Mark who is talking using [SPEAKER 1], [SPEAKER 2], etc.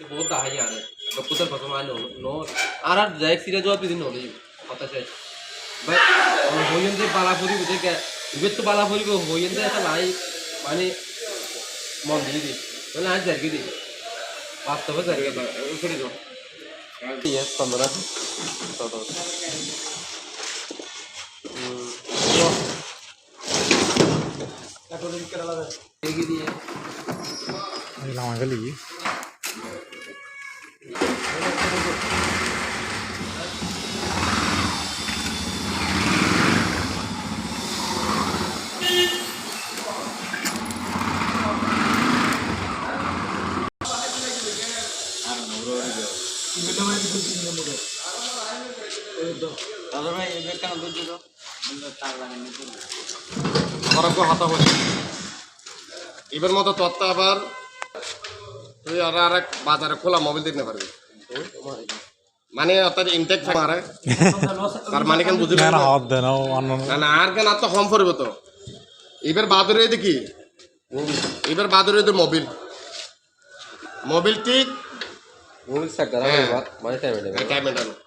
[SPEAKER 1] बहुत दाही आ रहे कपूतर पसंद आने नो आरा जायक सीरिया जो आप दिन हो रही पता चाहिए भाई होयन से बालापुरी बुझे क्या इबे तो बालापुरी को होयन से ऐसा लाई माने मौन दी बोले आज जरगी दी वास्तव में जरगी ऊपरी दो ये 15 तो क्या तो दिन करा लगा जरगी दी है
[SPEAKER 2] लावा गली
[SPEAKER 3] এবার মতো তত্ত্ব আবার তুই আর এক বাজারে খোলা মোবাইল দিতে পারবি মানে অর্থাৎ ইনটেক থাকে তার মানে কেন বুঝলি
[SPEAKER 2] না হাত দেন
[SPEAKER 3] না না আর কেন তো কম পড়বে তো এবার বাদরে দেখি এবার বাদরে তো মোবাইল ঠিক
[SPEAKER 1] मूवी से करा हुआ माने टाइम है
[SPEAKER 3] টাইম